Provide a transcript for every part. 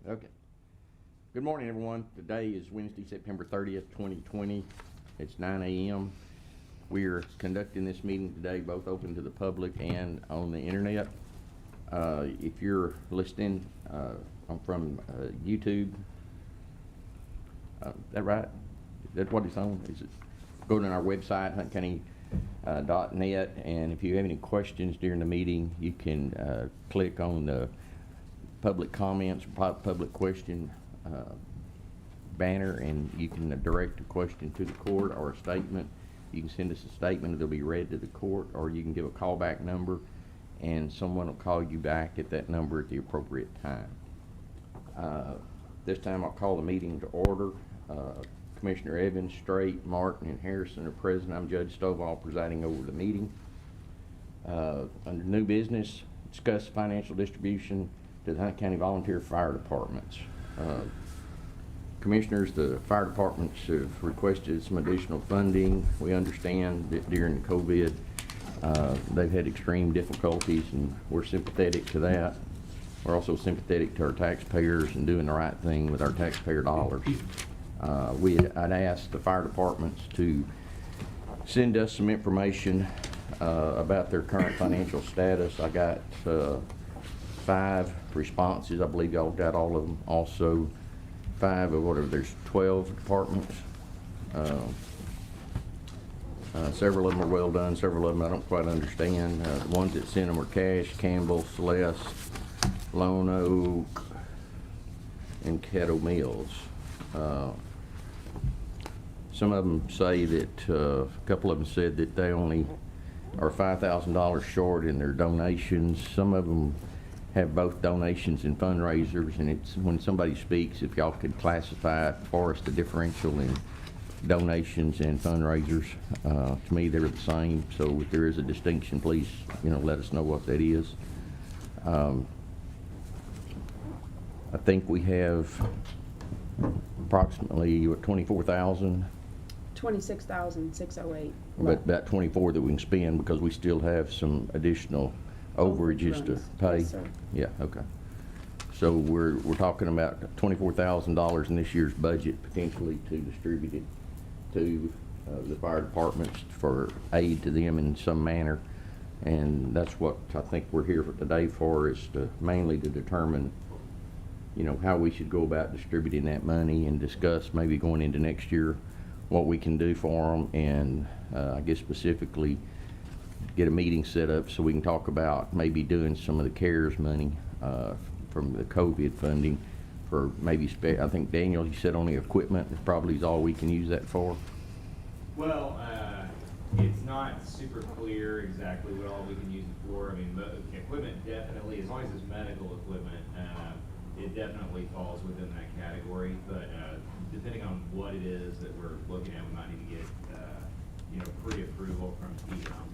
Okay. Good morning, everyone. Today is Wednesday, September 30th, 2020. It's 9 a.m. We're conducting this meeting today both open to the public and on the internet. If you're listening from YouTube, is that right? That's what it's on? Is it? Go to our website, huntcounty.net, and if you have any questions during the meeting, you can click on the public comments, public question banner, and you can direct a question to the court or a statement. You can send us a statement that'll be read to the court, or you can give a callback number and someone will call you back at that number at the appropriate time. This time I'll call the meeting to order. Commissioner Evans, Strait, Martin, and Harrison are present. I'm Judge Stovall presiding over the meeting. Under new business, discuss financial distribution to the Hunt County Volunteer Fire Departments. Commissioners, the fire departments have requested some additional funding. We understand that during COVID, they've had extreme difficulties, and we're sympathetic to that. We're also sympathetic to our taxpayers and doing the right thing with our taxpayer dollars. I'd asked the fire departments to send us some information about their current financial status. I got 5 responses. I believe y'all got all of them. Also, 5 of whatever, there's 12 departments. Several of them are well done, several of them I don't quite understand. The ones that sent them were Cash, Campbell, Celeste, Lone Oak, and Caddo Mills. Some of them say that, a couple of them said that they only are $5,000 short in their donations. Some of them have both donations and fundraisers, and it's when somebody speaks, if y'all could classify it for us, the differential in donations and fundraisers. To me, they're the same, so if there is a distinction, please, let us know what that is. I think we have approximately 24,000. 26,608. But about 24 that we can spend because we still have some additional overages to pay. Yes, sir. Yeah, okay. So we're talking about $24,000 in this year's budget potentially to distribute it to the fire departments for aid to them in some manner. And that's what I think we're here for today for, is to mainly to determine how we should go about distributing that money and discuss maybe going into next year what we can do for them, and I guess specifically get a meeting set up so we can talk about maybe doing some of the CARES money from the COVID funding for maybe, I think Daniel, you said only equipment probably is all we can use that for. Well, it's not super clear exactly what all we can use it for. I mean, equipment definitely, as long as it's medical equipment, it definitely falls within that category, but depending on what it is that we're looking at, we might need to get pre-approval from TCOM.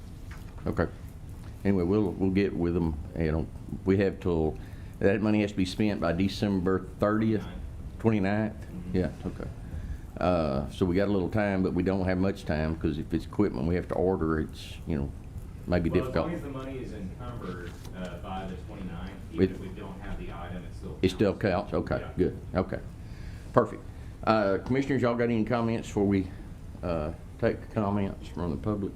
Okay. Anyway, we'll get with them. We have till, that money has to be spent by December 30th, 29th? Yeah, okay. So we got a little time, but we don't have much time, because if it's equipment we have to order, it's, maybe difficult. As long as the money is encumbered by the 29th, even if we don't have the item, it still counts? Okay, yeah. Good. Okay, perfect. Commissioners, y'all got any comments before we take comments from the public?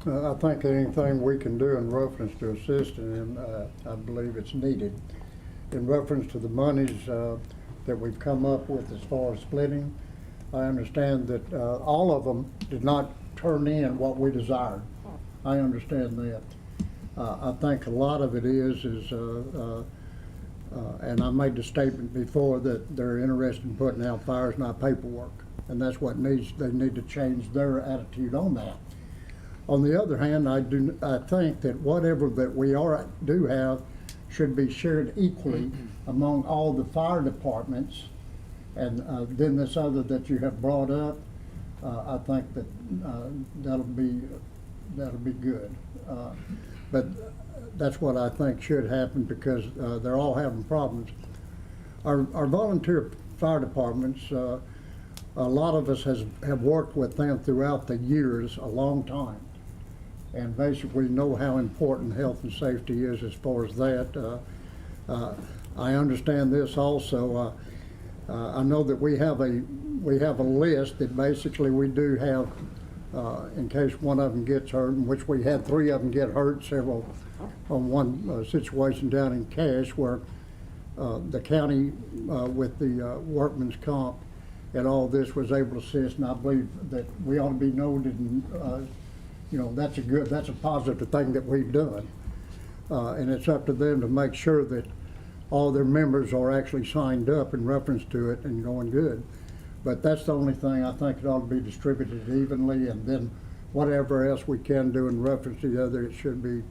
I think anything we can do in reference to assisting them, I believe it's needed. In reference to the monies that we've come up with as far as splitting, I understand that all of them did not turn in what we desired. I understand that. I think a lot of it is and I made the statement before that they're interested in putting out fires, not paperwork. And that's what they need to change their attitude on that. On the other hand, I think that whatever that we do have should be shared equally among all the fire departments. And then this other that you have brought up, I think that that'll be good. But that's what I think should happen, because they're all having problems. Our volunteer fire departments, a lot of us have worked with them throughout the years, a long time. And basically know how important health and safety is as far as that. I understand this also. I know that we have a list that basically we do have, in case one of them gets hurt, in which we had 3 of them get hurt, several on one situation down in Cache where the county with the workman's comp and all this was able to assist, and I believe that we ought to be noted, and you know, that's a positive thing that we've done. And it's up to them to make sure that all their members are actually signed up in reference to it and going good. But that's the only thing. I think it ought to be distributed evenly, and then whatever else we can do in reference to the other, it should be,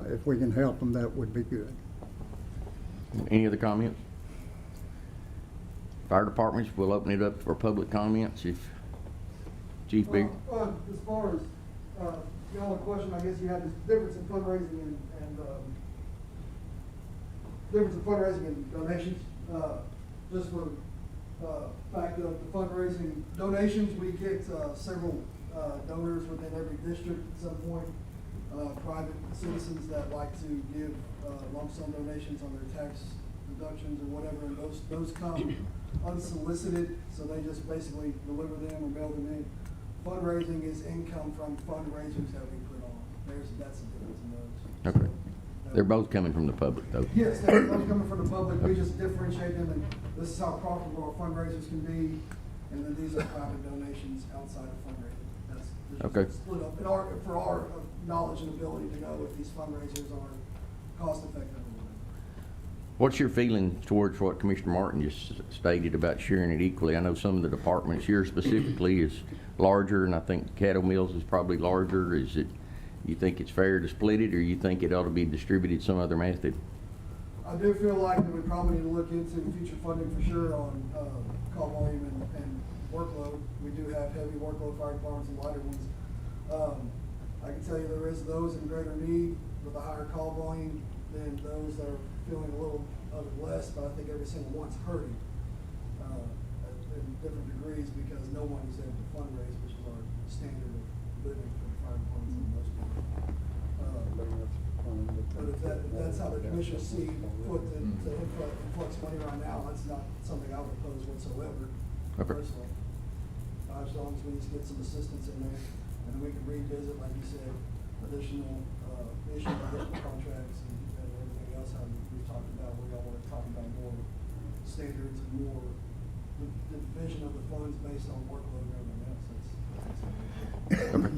if we can help them, that would be good. Any other comments? Fire departments, we'll open it up for public comments if Chief Biggs. As far as, the only question, I guess you had this difference in fundraising and donations. Just for fact of the fundraising donations, we get several donors within every district at some point. Private citizens that like to give lump sum donations on their tax deductions or whatever, and those come unsolicited, so they just basically deliver them or mail them in. Fundraising is income from fundraisers that we put on. That's the difference in those. Okay. So, They're both coming from the public though. yes, they're both coming from the public. We just differentiate them, and this is how profitable our fundraisers can be, and then these are private donations outside of fundraising. That's Okay. split up for our knowledge and ability to know if these fundraisers are cost effective or not. What's your feeling towards what Commissioner Martin just stated about sharing it equally? I know some of the departments, yours specifically is larger, and I think Cattle Mills is probably larger. Is it, you think it's fair to split it, or you think it ought to be distributed some other method? I do feel like that we probably need to look into future funding for sure on call volume and workload. We do have heavy workload fire departments and lighter ones. I can tell you there is those in greater need with a higher call volume than those that are feeling a little of it less, but I think every single one's hurting in different degrees because no one is able to fundraise, which is our standard of living for the fire departments and most people. But if that's how the commission see put to influx money right now, that's not something I would oppose whatsoever, Okay. personally. As long as we just get some assistance in there, and we can revisit, like you said, additional, issue additional contracts and everything else, how we've talked about, we all want to talk about more standards and more, the division of the funds based on workload and everything else. Okay.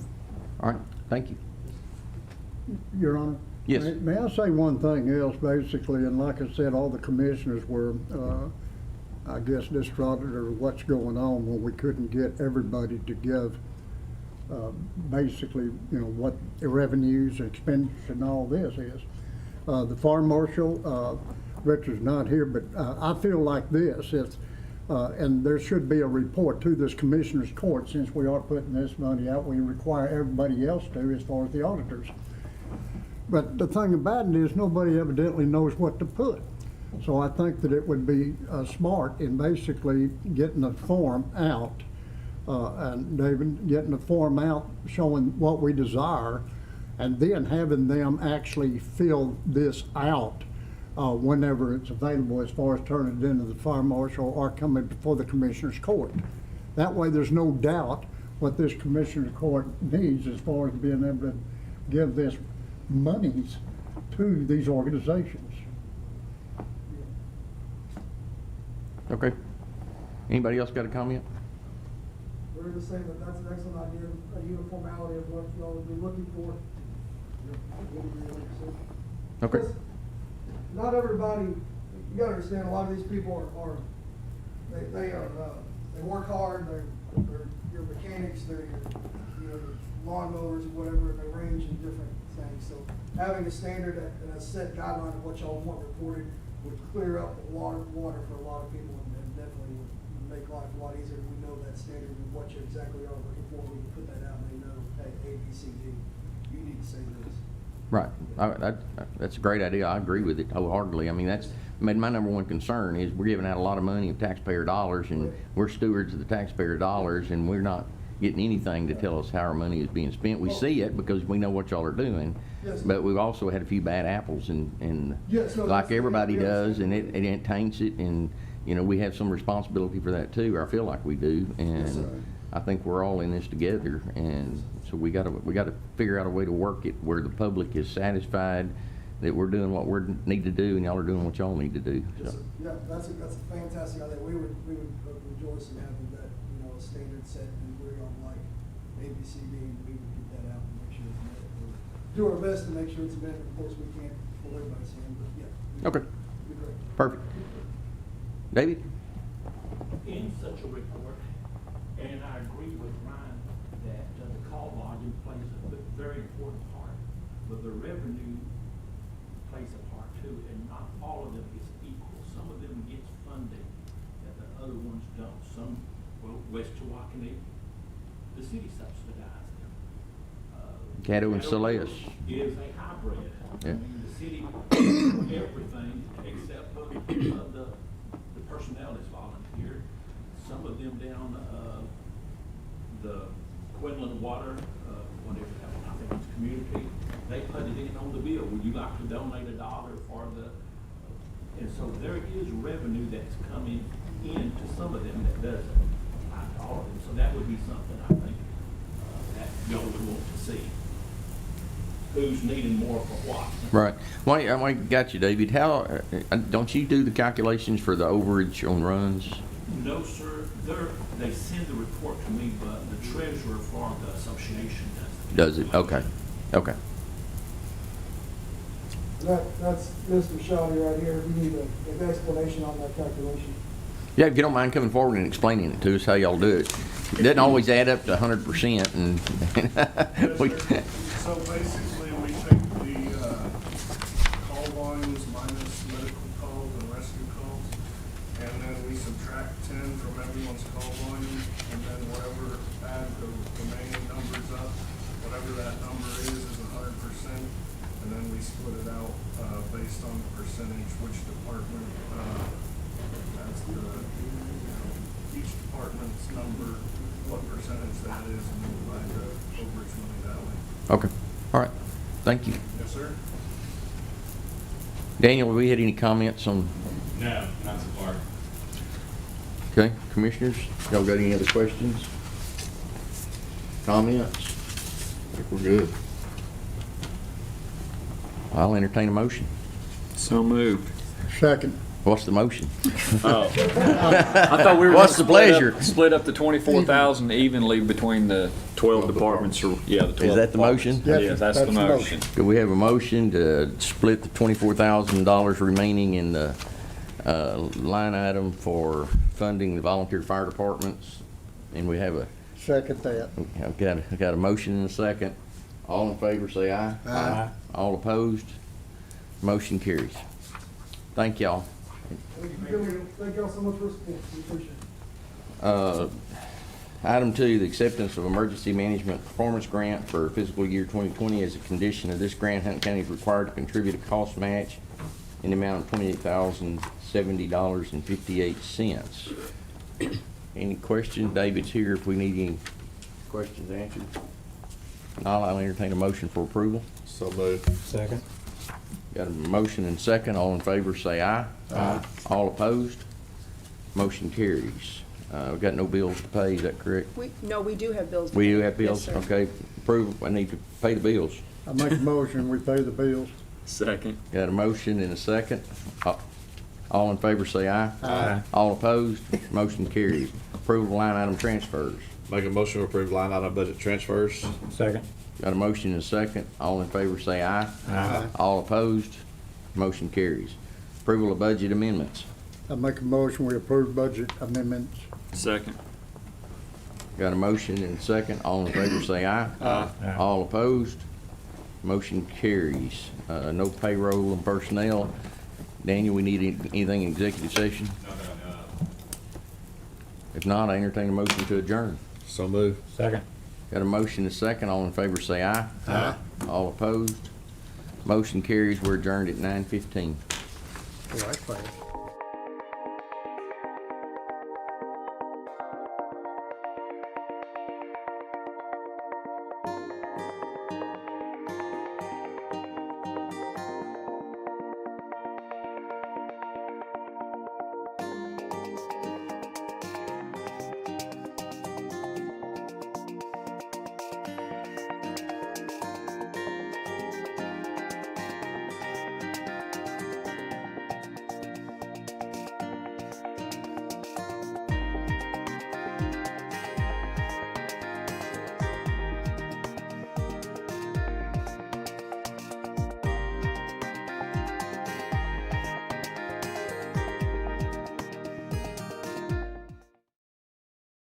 All right, thank you. Your Honor? Yes. May I say one thing else, basically, and like I said, all the commissioners were, I guess, distraught or what's going on when we couldn't get everybody to give, basically, you know, what the revenues, expenditures, and all this is. The fire marshal, Richard's not here, but I feel like this, if, and there should be a report to this commissioner's court, since we are putting this money out, we require everybody else to, as far as the auditors. But the thing about it is nobody evidently knows what to put. So I think that it would be smart in basically getting a form out, and David, getting a form out showing what we desire, and then having them actually fill this out whenever it's available, as far as turning it into the fire marshal or coming before the commissioner's court. That way there's no doubt what this commissioner's court needs as far as being able to give this monies to these organizations. Okay. Anybody else got a comment? We're just saying that that's an excellent idea, a uniformity of what y'all would be looking for. Okay. Because not everybody, you gotta understand, a lot of these people they work hard, they're your mechanics, they're your lawnmowers, whatever, and they range in different things. So having a standard and a set guideline of what y'all want reported would clear up a lot of water for a lot of people, and definitely would make life a lot easier if we know that standard and what you exactly are looking for. We can put that out and they know, hey, A, B, C, D, you need to say this. Right. That's a great idea. I agree with it wholeheartedly. I mean, that's my number one concern is we're giving out a lot of money of taxpayer dollars, and we're stewards of the taxpayer dollars, and we're not getting anything to tell us how our money is being spent. We see it because we know what y'all are doing. Yes. But we've also had a few bad apples and Yes, no, like that's- everybody yeah, does, and yeah. it taints it, and, you know, we have some responsibility for that too, or I feel like we do, Yes, sir. and I think we're all in this together, and so we gotta figure out a way to work it where the public is satisfied that we're doing what we need to do, and y'all are doing what y'all need to do, Yes, so. sir. Yeah, that's a fantastic idea. We would rejoice in having that, you know, standard set, and we're on like ABCD, we would get that out and make sure it's met. We'll do our best to make sure it's met. Of course, we can't pull everybody's hand, but yeah. Okay. It'd be great. Perfect. David? In such a report, and I agree with Ryan that the call volume plays a very important part, but the revenue plays a part too, and not all of them is equal. Some of them gets funding that the other ones don't. Some, well, West Chewackinee, the city subsidized them. Caddo and Celeste. Is a hybrid. Yeah. I mean, the city, everything except for the personnel is volunteer. Some of them down, the Quinlan Water, whatever that one, I think it's community, they put it in on the bill. Would you like to donate $1 for the, and so there is revenue that's coming in to some of them that doesn't, not all of them. So that would be something I think, that y'all would want to see. Who's needing more for what? Right. Well, I got you, David. How, don't you do the calculations for the overage on runs? No, sir. They send the report to me, but the treasurer for the association does it. Does it? Okay. Okay. That's Mr. Shawty right here. We need an explanation on that calculation. Yeah, if you don't mind coming forward and explaining it to us, how y'all do it. It doesn't always add up to 100%, and Yes, we, sir. So basically, we take the call volumes minus medical calls and rescue calls, and then we subtract 10 from everyone's call volume, and then whatever, add the remaining numbers up, whatever that number is 100%, and then we split it out based on the percentage, which department has the, each department's number, what percentage that is, and then divide the overage money that way. okay. All right. Thank you. Yes, sir. Daniel, have we had any comments on, No, not so far. okay, commissioners? Y'all got any other questions? Comments? I think we're good. I'll entertain a motion. So moved. Second. What's the motion? Oh. I thought we were. What's gonna the pleasure? Split up the 24,000 evenly between the 12 departments, or, yeah, the 12. Is that the motion? departments. Yes, Yeah, that's the that's the motion. motion. Do we have a motion to split the $24,000 remaining in the line item for funding the volunteer fire departments? And we have Second that. I've got a motion and a second. All in favor, say aye. Aye. All opposed? Motion carries. Thank y'all. Thank y'all so much for support. We appreciate it. Item 2, the acceptance of emergency management performance grant for fiscal year 2020. As a condition of this grant, Hunt County is required to contribute a cost match in the amount of $28,070.58. Any questions? David's here if we need any questions answered. I'll entertain a motion for approval. So moved. Second. Got a motion and second. All in favor, say aye. Aye. All opposed? Motion carries. We've got no bills to pay, is that correct? No, we do have bills. to We pay. do have bills? Yes, sir. Okay, approve, I need to pay the bills. I make a motion, we pay the bills. Second. Got a motion and a second. All in favor, say aye. Aye. All opposed? Motion carries. Approval of line item transfers. Make a motion to approve line item budget transfers. Second. Got a motion and a second. All in favor, say aye. Aye. All opposed? Motion carries. Approval of budget amendments. I make a motion, we approve budget amendments. Second. Got a motion and a second. All in favor, say aye. Aye. All opposed? Motion carries. No payroll and personnel. Daniel, we need anything in executive session? Not that I know of. If not, I entertain a motion to adjourn. So move. Second. Got a motion and a second. All in favor, say aye. Aye. All opposed? Motion carries. We're adjourned at 9:15. Oh, that's fast.